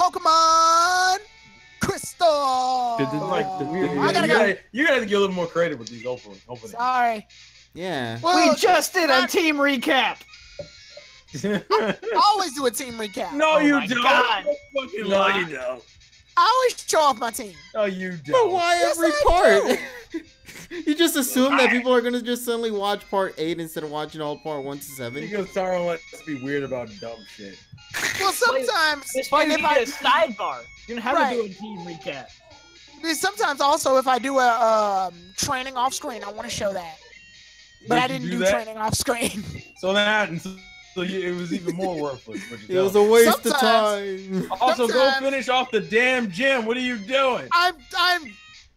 Pokemon Crystal. You gotta get a little more creative with these openings. Sorry. Yeah. Well, we just did a team recap. I always do a team recap. No, you don't. God. No, you don't. I always show off my team. No, you don't. But why every part? You just assume that people are gonna just suddenly watch part 8 instead of watching all part 1 to 7? Because Taro lets us be weird about dumb shit. Well, sometimes It's why you need a sidebar. You don't have to do a team recap. Sometimes also if I do a training off screen, I want to show that. But I didn't do training off screen. So it was even more worthless. It was a waste of time. Also, go finish off the damn gym. What are you doing? I'm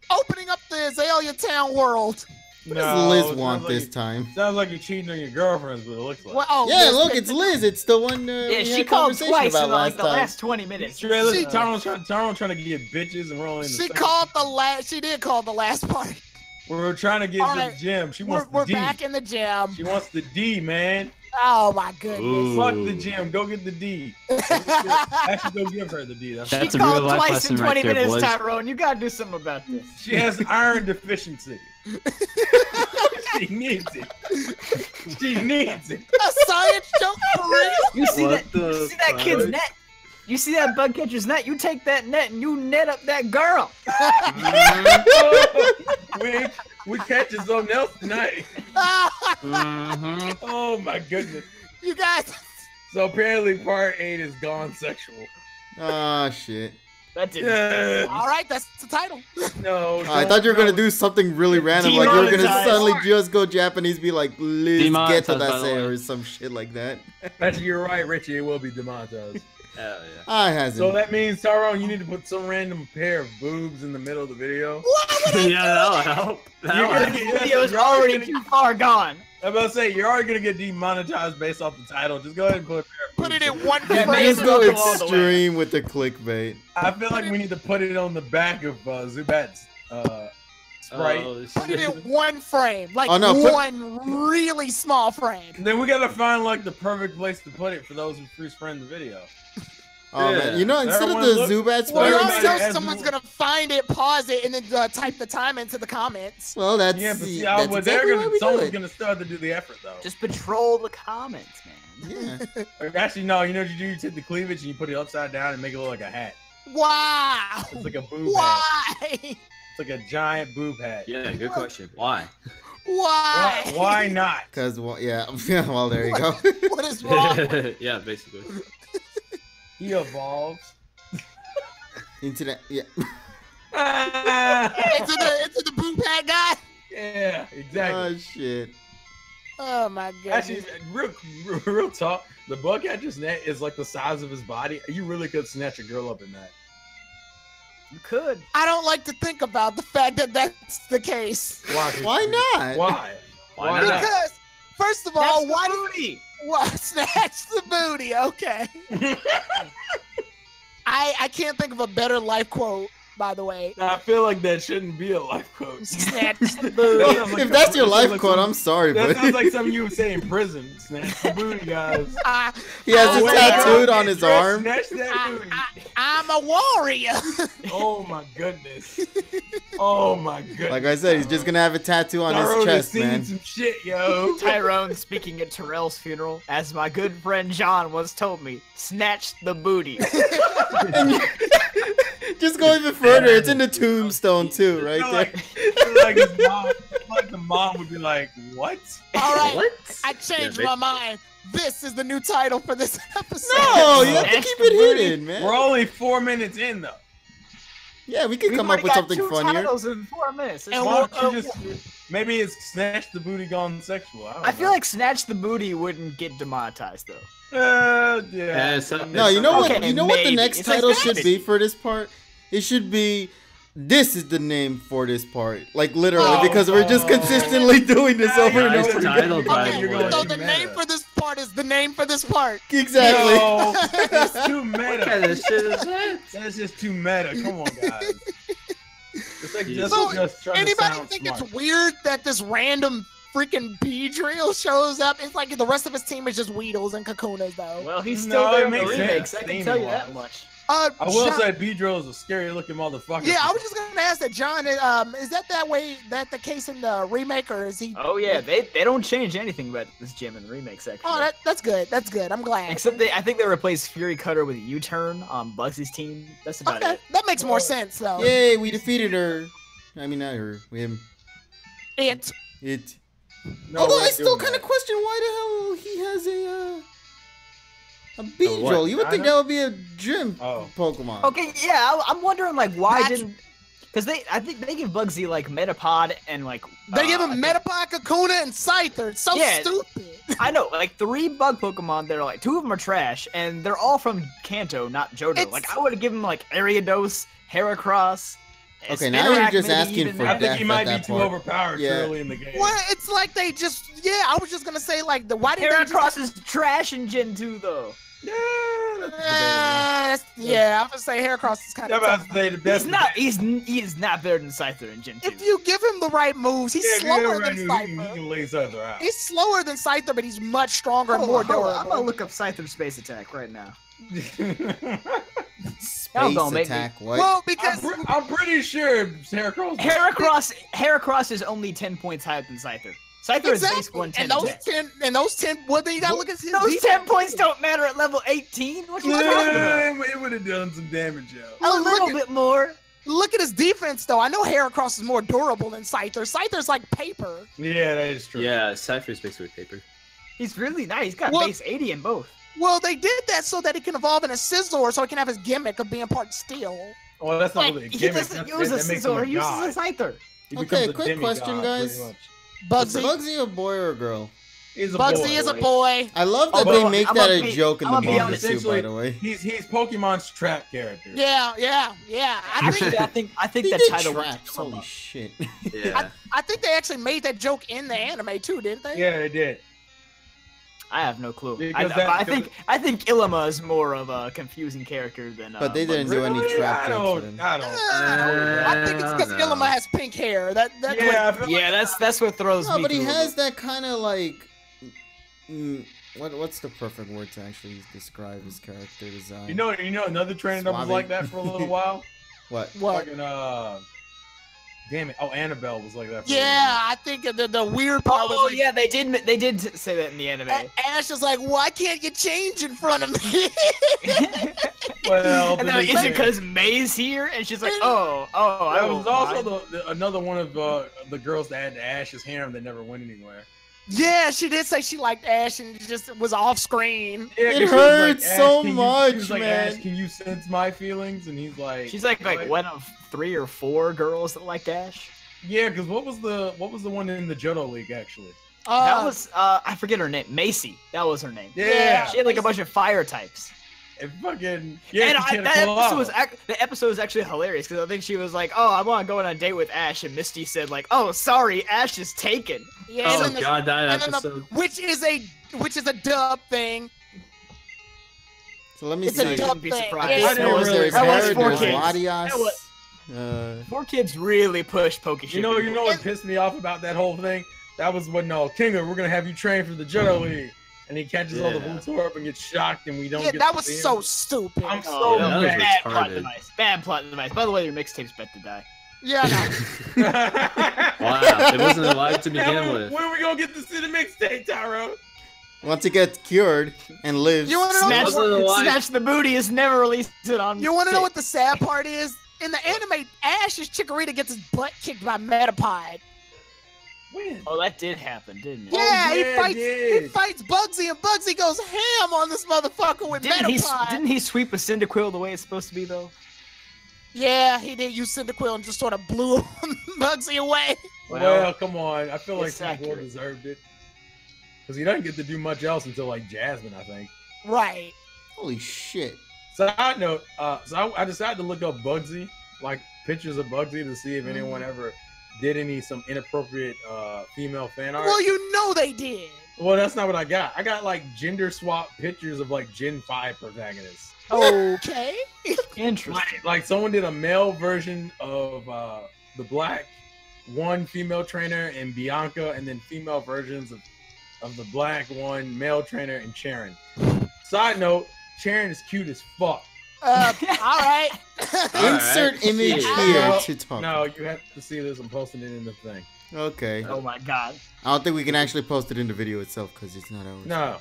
opening up the Azalea Town world. What does Liz want this time? Sounds like you're cheating on your girlfriends, but it looks like. Well, yeah, look, it's Liz. It's the one. Yeah, she called twice in like the last 20 minutes. Taro's trying to get bitches, and we're only in the She did call the last part. We're trying to get to the gym. She wants the D. We're back in the gym. She wants the D, man. Oh my goodness. Ooh. Fuck the gym. Go get the D. Actually, go give her the D. She called twice in 20 minutes, Tyrone. You gotta do something about this. She has iron deficiency. She needs it. She needs it. A science joke for real? You see that kid's net? You see that bug catcher's net? You take that net and you net up that girl. We catching something else tonight. Oh my goodness. You guys. So apparently part 8 is gone sexual. Ah, shit. That didn't. All right, that's the title. No. I thought you were gonna do something really random, like you were gonna suddenly just go Japanese, be like Liz Geta Dase or some shit like that. Actually, you're right, Richie. It will be demonetized. Hell yeah. I hasn't. So that means, Tyrone, you need to put some random pair of boobs in the middle of the video. Yeah, that'll help. The video's already too far gone. I'm about to say, you're already going to get demonetized based off the title. Just go ahead and put it in one frame. Let's go extreme with the clickbait. I feel like we need to put it on the back of Zubat's Sprite. Put it in one frame. Like one really small frame. Then we got to find like the perfect place to put it for those who freeze friend the video. Oh man, you know, instead of the Zubat Sprite, someone's gonna find it, pause it, and then type the time into the comments. Well, that's someone's gonna start to do the effort though. Just patrol the comments, man. Yeah. Actually, no. You know what you do? You take the cleavage and you put it upside down and make it look like a hat. Wow. It's like a boob hat. It's like a giant boob hat. Yeah, good question. Why? Why not? Because yeah. Well, there you go. What is wrong? Yeah, basically. He evolves. Into that, yeah. into the boom pad guy? Yeah, exactly. Oh, shit. Oh, my goodness. Actually, real talk, the bug catcher's net is like the size of his body. You really could snatch a girl up in that. You could. I don't like to think about the fact that that's the case. Why not? Why? Because, first of all, why do snatch the booty? Okay. I can't think of a better life quote, by the way. I feel like that shouldn't be a life quote. Snatch the booty. If that's your life quote, I'm sorry, but that sounds like something you would say in prison. Snatch the booty, guys. He has it tattooed on his arm. Snatch that booty. I'm a warrior. Oh my goodness. Oh my goodness. Like I said, he's just gonna have a tattoo on his chest, man. Some shit, yo. Tyrone speaking at Terrell's funeral, as my good friend John once told me, snatch the booty. Just go even further. It's in the tombstone too, right there. Like the mom would be like, "What? All right, what? I changed my mind. This is the new title for this episode. No, you have to keep it hidden, man. We're only 4 minutes in, though. Yeah, we can come up with something funnier. Titles in 4 minutes. Maybe it's Snatch the Booty Gone Sexual. I feel like Snatch the Booty wouldn't get demonetized though. Yeah. No, you know what? You know what the next title should be for this part? It should be, "This is the name for this part." Like literally, because we're just consistently doing this over and over again. So the name for this part is the name for this part. Exactly. No, it's too meta. What kind of shit is that? That's just too meta. Come on, guys. It's like anybody think it's weird that this random freaking Beedrill shows up. It's like the rest of his team is just Weedles and Kakunas, though. Well, he's still there in the remakes. sense. I can tell you that much. I will say Beedrill is a scary looking motherfucker. Yeah, I was just gonna ask that, John. Is that way? That the case in the remake, or is he? Oh yeah, they don't change anything about this gym in the remake section. Oh, that's good. That's good. I'm glad. Except I think they replaced Fury Cutter with U-Turn on Bugsy's team. That's about it. That makes more sense, though. Yay, we defeated her. I mean, not her. Him. It. No, although I still kind of question why the hell he has a Beedrill. You would think that would be a gym Pokemon. Okay, yeah, I'm wondering like why didn't. Because I think they give Bugsy like Metapod and like they give him Metapod, Kakuna, and Scyther. It's so stupid. I know, like 3 bug Pokemon. They're like 2 of them are trash, and they're all from Kanto, not Johto. Like I would have given him like Ariados, Heracross. Okay, now you're just asking for death. I think he might be too overpowered early in the game. Well, it's like they just I was just gonna say like why did Heracross is trash in Gen 2 though. Yeah, I'm gonna say Heracross is kind of tough. He is not better than Scyther in Gen 2. If you give him the right moves, he's slower than Scyther. He can lay Scyther out. He's slower than Scyther, but he's much stronger and more durable. I'm gonna look up Scyther's space attack right now. Space attack, what? Well, because I'm pretty sure Heracross is only 10 points higher than Scyther. Scyther is base 110. And those 10, well, then you gotta look at his those 10 points don't matter at level 18. What you talking about? It would have done some damage, yo. A little bit more. Look at his defense, though. I know Heracross is more durable than Scyther. Scyther's like paper. Yeah, that is true. Yeah, Scyther's basically paper. He's really nice. He's got base 80 in both. Well, they did that so that he can evolve in a Scizor, so he can have his gimmick of being part steel. Well, that's not really a gimmick. He doesn't use a Scizor. He uses a Scyther. Okay, quick question, guys. Bugsy a boy or a girl? Bugsy is a boy. I love that they make that a joke in the manga too, by the way. He's Pokemon's trap character. Yeah. Actually, I think that title traps. Holy shit. Yeah. I think they actually made that joke in the anime too, didn't they? Yeah, they did. I have no clue. I think Ilima is more of a confusing character than. But they didn't do any trap jokes with him. I think it's because Ilima has pink hair. That's what throws me. No, but he has that kind of like. What's the perfect word to actually describe his character design? You know another trainer that was like that for a little while. What? Fucking damn it! Oh, Annabelle was like that. I think the weird part was. Oh yeah, they did say that in the anime. Ash is like, why can't you change in front of me? Well, and then is it because May's here? And she's like, oh. That was also another one of the girls that had Ash's harem that never went anywhere. Yeah, she did say she liked Ash and just was off screen. Yeah, it hurts so much, she was like, man. Ash, can you sense my feelings? And he's like, she's like one of 3 or 4 girls that liked Ash. Yeah, because what was the one in the Johto League actually? That was I forget her name. Macy. That was her name. Yeah. She had like a bunch of fire types. And fucking the episode was actually hilarious because I think she was like, "Oh, I want to go on a date with Ash," and Misty said like, "Oh, sorry, Ash is taken." Yeah, oh god, that episode. Which is a dub thing. So let me it's see. A dub be thing. surprised. There's 4 kids. Latias. 4 kids really push Pokemon. You know what pissed me off about that whole thing? That was when Kinga, we're gonna have you train for the Johto League. And he catches all the Voltorb and gets shocked, and we don't get that was so stupid. I'm so mad. Bad plot device. By the way, your mixtape's bet to die. Yeah, no. Wow, it wasn't alive to begin with. When are we gonna get to see the mixtape, Tyro? Once it gets cured and lives. You wanna know Smash the Booty is never released on. You wanna know what the sad part is? In the anime, Ash's Chikorita gets his butt kicked by Metapod. When? Oh, that did happen, didn't it? Yeah, he fights Bugsy, and Bugsy goes ham on this motherfucker with Metapod. Didn't he sweep a Cyndaquil the way it's supposed to be, though? Yeah, he did use Cyndaquil and just sort of blew Bugsy away. Well, come on. I feel like Cyndaquil deserved it. Because he doesn't get to do much else until, like, Jasmine, I think. Right. Holy shit. Side note, I decided to look up Bugsy, like, pictures of Bugsy to see if anyone ever did some inappropriate female fan art. Well, you know they did. Well, that's not what I got. I got like gender swap pictures of like Gen 5 protagonists. Okay. Interesting. Like someone did a male version of the black one female trainer in Bianca, and then female versions of the black one, male trainer in Sharon. Side note, Sharon is cute as fuck. All right. Insert image here to talk. No, you have to see this. I'm posting it in the thing. Okay. Oh my god. I don't think we can actually post it in the video itself because it's not ours. No.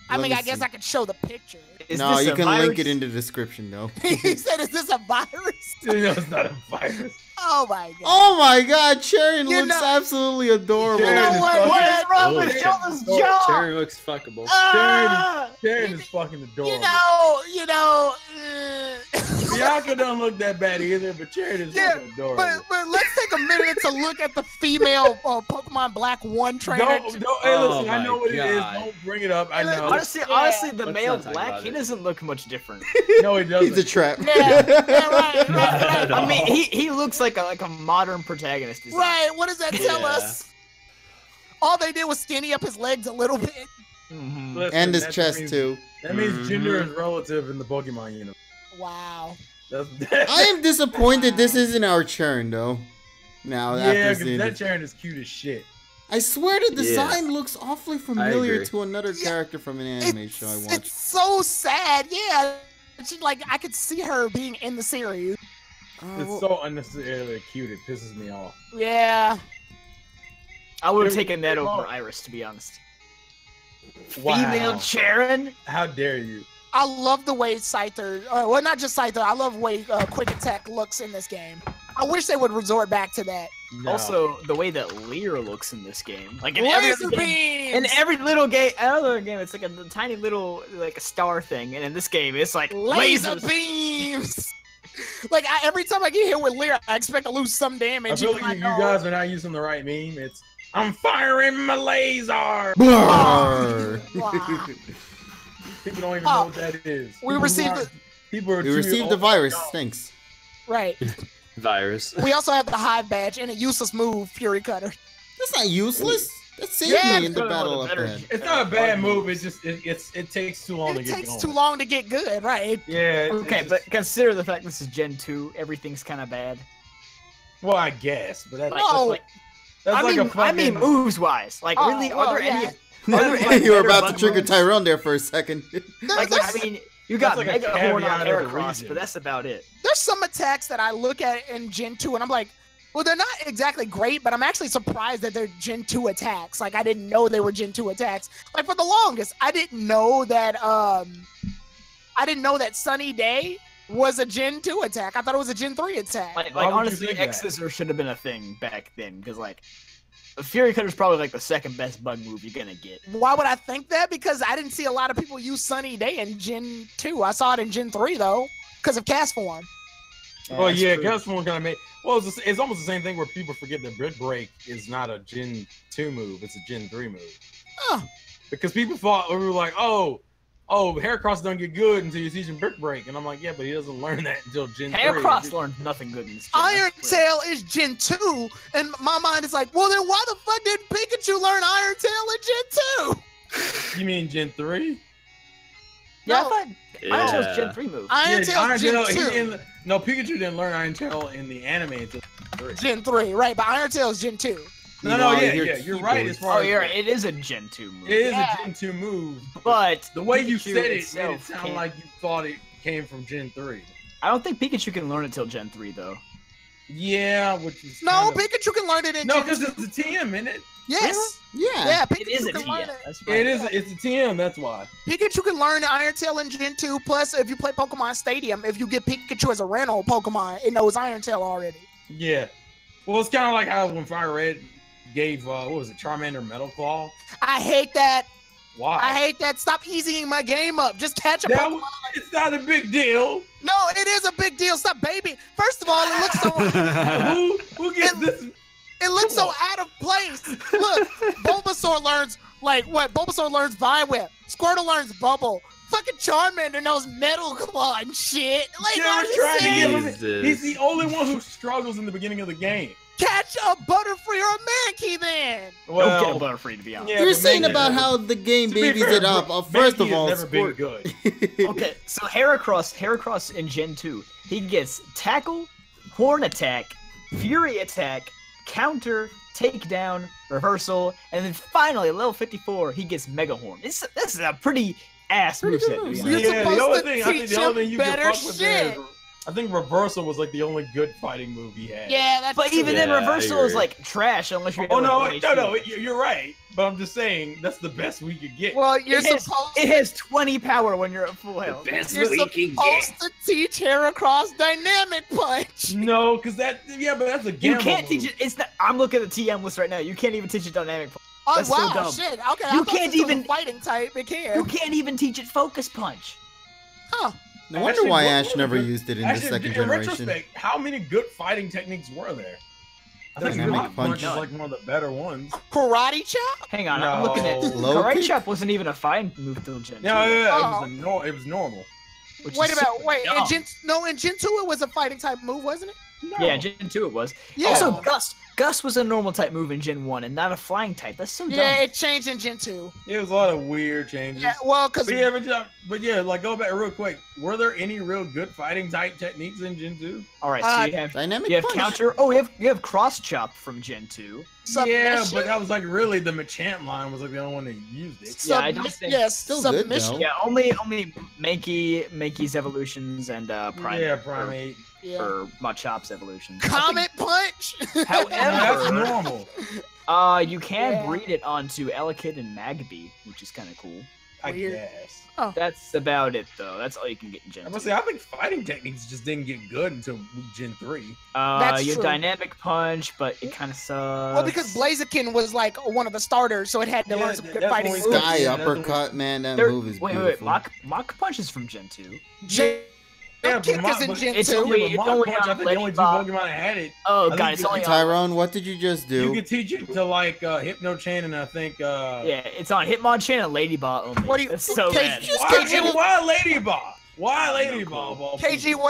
I mean, I guess I could show the picture. No, you can link it in the description, though. He said, "Is this a virus?" No, it's not a virus. Oh my god. Oh my god, Sharon looks absolutely adorable. You know what is wrong with Sheldon's jaw? Sharon looks fuckable. Sharon is fucking adorable. You know. Bianca don't look that bad either, but Sharon is fucking adorable. But let's take a minute to look at the female Pokemon Black 1 trainer. Hey, listen, I know what it is. Don't bring it up. I know. Honestly, the male Black, he doesn't look much different. No, he doesn't. He's a trap. Right. I mean, he looks like a modern protagonist. Right. What does that tell us? All they did was skinny up his legs a little bit. Listen, And his chest too. That means gender is relative in the Pokemon universe. Wow. I am disappointed this isn't our churn though. Now yeah, after because that Sharon is cute as shit. I swear the design looks awfully familiar agree. to another character from an anime show I watched. It's so sad. Yeah. Like I could see her being in the series. It's so unnecessarily cute. It pisses me off. Yeah. I would have taken that over Iris, to be honest. Wow. Female Sharon? How dare you? I love the way Scyther, well, not just Scyther, I love the way Quick Attack looks in this game. I wish they would resort back to that. No. Also, the way that Lear looks in this game. Like in Laser every little game, another game, it's like a tiny little, like a star thing. And in this game, it's like laser lasers. beams! Like, every time I get hit with Lear, I expect to lose some damage. I feel like you guys are not using the right meme. It's, I'm firing my laser! People don't even know what that is. We received the virus. Thanks. Right. Virus. We also have the Hive badge and a useless move, Fury Cutter. That's not useless. That saved me in the battle up there. It's not a bad move. It's just it takes too long to get going. It takes too long to get good, right? Yeah. Okay, but consider the fact this is Gen 2. Everything's kind of bad. Well, I guess, but that's I mean, moves wise. Like, really, are there any? You were about to trigger Tyrone there for a second. I mean, you got like Mega a Horn on caveat of the Heracross, region. but that's about it. There's some attacks that I look at in Gen 2 and I'm like, well, they're not exactly great, but I'm actually surprised that they're Gen 2 attacks. Like, I didn't know they were Gen 2 attacks. Like, for the longest, I didn't know that Sunny Day was a Gen 2 attack. I thought it was a Gen 3 attack. Like Why would you honestly, think that? X-Scissor should have been a thing back then, because like, the Fury Cutter's probably like the second best bug move you're gonna get. Why would I think that? Because I didn't see a lot of people use Sunny Day in Gen 2. I saw it in Gen 3, though, because of Cast Form. Well, yeah, Cast Form kind of made. Well, it's almost the same thing where people forget that Brick Break is not a Gen 2 move; it's a Gen 3 move. Oh. Because people thought we were like, oh, Heracross don't get good until you teach him Brick Break, and I'm like, yeah, but he doesn't learn that until Gen 3. Heracross learned nothing good in this gen. Iron Tail is Gen 2, and my mind is like, well, then why the fuck did Pikachu learn Iron Tail in Gen 2? You mean Gen 3? Yeah, I No. thought Iron Tail's Gen 3 move. Iron Tail's Gen 2. No, Pikachu didn't learn Iron Tail in the anime until Gen 3. Gen 3, right, but Iron Tail's Gen 2. You're right as far Oh, as you're right. It is a Gen 2 move. it is Yeah. a Gen 2 move, But the way you Pikachu said it made it itself sound can't- like you thought it came from Gen 3. I don't think Pikachu can learn it till Gen 3 though. Yeah, which is No, kinda... Pikachu can learn it in No, Gen because 2. it's a TM, isn't it? Yes. Yeah. Yeah, It Pikachu is a can learn TM. it. That's right. It is. It's a TM. That's why. Pikachu can learn Iron Tail in Gen 2. Plus, if you play Pokemon Stadium, if you get Pikachu as a rental Pokemon, it knows Iron Tail already. Yeah. Well, it's kind of like how when Fire Red gave what was it, Charmander Metal Claw? I hate that. Why? I hate that. Stop easying my game up. Just catch a That Pokemon. was- It's not a big deal. No, it is a big deal. Stop, baby. First of all, it looks so Who gets this? it looks so out of place. Look, Bulbasaur learns Bulbasaur learns Vine Whip. Squirtle learns Bubble. Fucking Charmander knows Metal Claw and shit. Like, They are were you trying to give serious? him. He's the only one who struggles in the beginning of the game. Catch a Butterfree or a Mankey then. Don't get a Butterfree, to be honest. yeah, You're but saying Mankey- about how the game to be babies fair, it up. Mankey First of has all, never been sport. good. Okay, so Heracross in Gen 2, he gets Tackle, Horn Attack, Fury Attack, counter, takedown, reversal, and then finally, level 54, he gets Mega Horn. This is a pretty ass moveset. You're Yeah, the supposed only to thing I think teach the only him thing you can better fuck with there shit. is, I think reversal was like the only good fighting move he had. Yeah, that's But even Yeah, then, reversal I is agree. like trash unless you're. Oh no, hitting no, with you're right. But I'm just saying that's the best we could get. Well, you're It supposed has 20 power when you're at full health. Best you're we can get. supposed to teach Heracross dynamic punch. No, because but that's a You gamble can't teach move. it. It's not. I'm looking at the TM list right now. You can't even teach it dynamic. Oh That's so wow, dumb. shit. Okay, You I thought can't this was a even- fighting type. It can. You can't even teach it focus punch. Huh? No wonder Actually, why what- Ash what never was it? used it in the Actually, second in generation. retrospect, how many good fighting techniques were there? I think Dynamic Rock Punch is punch. like one of the better ones. Karate chop? Hang on, I'm looking at. Low Karate kick? Chop wasn't even a fine move till Gen 2. Yeah, Oh. it was normal. which Wait is a minute. so Wait. dumb. In Gen 2 it was a fighting type move, wasn't it? No. Yeah, Gen 2 it was. Yeah. Also, Gus was a normal type move in Gen 1 and not a flying type. That's so dumb. Yeah, it changed in Gen 2. It was a lot of weird changes. Yeah, well, because But yeah, like go back real quick. Were there any real good fighting type techniques in Gen 2? All right, so you Dynamic have punch. counter. Oh, you have cross chop from Gen 2. Yeah, but that was like really the Machamp line was like the only one that used it. Yeah, I don't think- yes, Still good, submission. though. Yeah, only Mankey's evolutions and Prime. Yeah, Primate. Yeah. Or Machop's evolutions. Comet punch. That's However, normal. you can Yeah. breed it onto Elekid and Magby, which is kind of cool. I Weird. guess. That's about it, though. That's all you can get in Gen I 2. must say, I think fighting techniques just didn't get good until Gen 3. That's you true. Dynamic Punch, but it kind of sucks. Well, because Blaziken was like one of the starters, so it had to Yeah, learn some good that's fighting when moves. we Sky Yeah, uppercut, man, that There- move is wait, beautiful. Mach Punch is from Gen 2. Kick is in Gen it's 2. only- But Mach only Punch, on I think the only two Ladybug. Pokemon that had it. Oh I god, think it's you- only on. Tyrone, what did you just do? You could teach it to like Hypno Chain and I think Yeah, it's on Hitmonchan and Ladybot only. What do you- That's so okay, bad. just why, get you- why Ladybot? Why Ladybot? of all KG, people?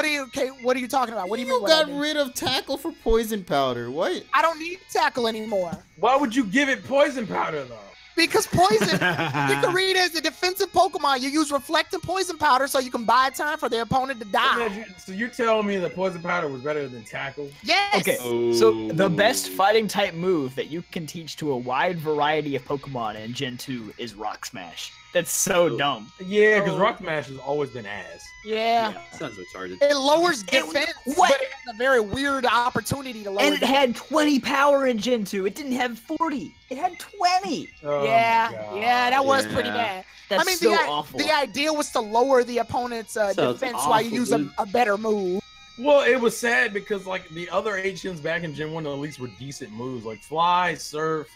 what are you talking about? What do you mean? You what I got did? rid of tackle for poison powder. What? I don't need tackle anymore Why would you give it poison powder though? because poison. Hickorita is a defensive Pokemon. You use reflecting poison powder so you can buy time for the opponent to die. So you're telling me that poison powder was better than tackle? Yes. Okay, so the best fighting type move that you can teach to a wide variety of Pokemon in Gen 2 is Rock Smash. That's so dumb. Yeah, because Rock Smash has always been ass. Yeah. Sounds retarded. It lowers It- defense, what? but it has a very weird opportunity to lower. And it had 20 power in Gen 2. It didn't have 40. It had 20. Oh yeah, my God. yeah, that was Yeah. pretty bad. That's I mean, so the awful. the idea was to lower the opponent's defense while you use awful, a better move. Well, it was sad because like the other HMs back in Gen 1 at least were decent moves like Fly, Surf,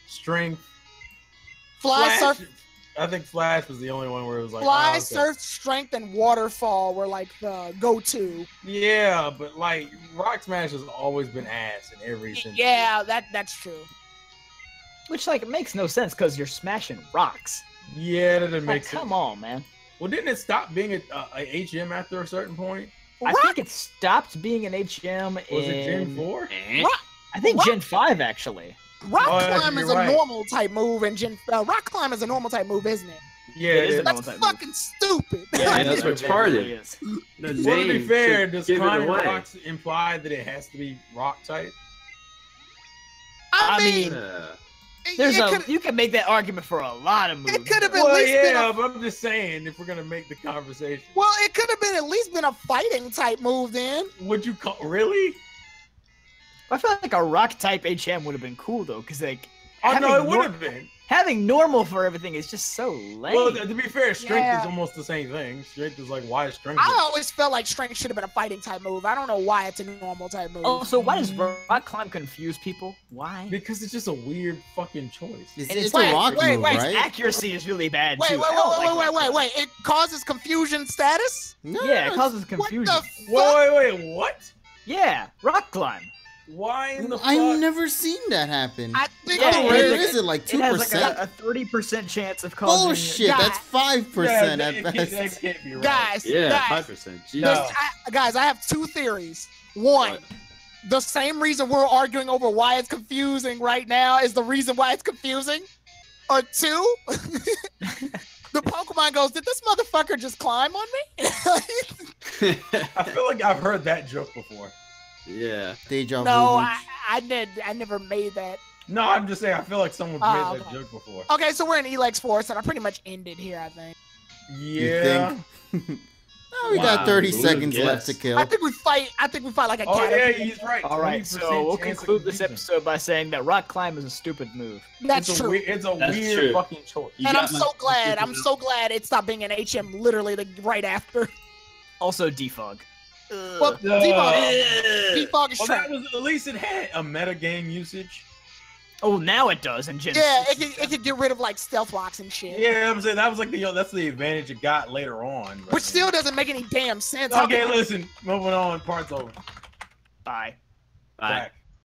Strength, Fly, Flash. surf, I think Flash was the only one where it was like fly, oh, okay. surf, strength, and waterfall were like the go-to. Yeah, but like Rock Smash has always been ass in every sense. Yeah, that's true. Which, like, makes no sense because you're smashing rocks. Yeah, that didn't Like, make sense. come on, man. Well, didn't it stop being a HM after a certain point? I think it stopped being an HM Was in... it Gen 4? I think Rock- Gen 5, actually. Rock Oh, yeah, climb you're is a right. normal type move, and rock climb is a normal type move, isn't it? Yeah, It is a That's normal type move. fucking stupid. Yeah, that's it really retarded. is. The Well, to be name fair, should does give it climbing away. rocks imply that it has to be rock type? I I mean, mean, it you can make that argument for a lot of moves. It could have been Well, at least been yeah, a, but I'm just saying if we're gonna make the conversation, well, it could have been at least been a fighting type move then. would you call really? I feel like a rock type HM would have been cool though, because like Oh having no, it would nor- have been. having normal for everything is just so lame. Well, to be fair, strength Yeah. is almost the same thing. Strength is like why is strength? I always felt like strength should have been a fighting type move. I don't know why it's a normal type move. Oh, so why does rock climb confuse people? Why? Because it's just a weird fucking choice. It's, And it's it's a like- rock wait, move, wait, right? Accuracy is really bad wait, too. wait, I don't like wait, rock wait, climb. wait. It causes confusion status? No, Yeah, it no, causes What confusion. the fuck? Wait, what? Yeah, rock climb. Why in the fuck? I've never seen that happen. I think Yeah, How it rare is like is it? Like It has 2%? like a 30% chance of causing. Bullshit, Guys. that's 5% Yeah, at it best. can't- that can't be right. guys, Yeah, guys, 5%. No. Jesus. guys, I have two theories. One, What? the same reason we're arguing over why it's confusing right now is the reason why it's confusing. Or two, the Pokemon goes, did this motherfucker just climb on me? I feel like I've heard that joke before. Yeah. Deja vu. No, I never made that. No, I'm just saying. I feel like someone's made that okay. joke before. Okay, so we're in Elex Forest, and I pretty much ended here. I think. Yeah. Oh, we got 30 seconds left to kill. I think we fight. like a Oh yeah, caterpillar. he's right. All right, 20% so we'll chance of conclude this completion. episode by saying that rock climb is a stupid move. That's true. It's a That's weird true. fucking choice. You And I'm got my- so glad. I'm so glad it stopped being an HM literally right after. Also, defog. Well, defog is Well, true. that was at least it had a meta game usage. Oh, now it does in Gen Yeah, 6. it could get rid of like stealth rocks and shit. Yeah, I'm saying that was like that's the advantage it got later on. Which still doesn't make any damn sense. How Okay, can- listen, moving on. Part's over. Bye. Bye. Back.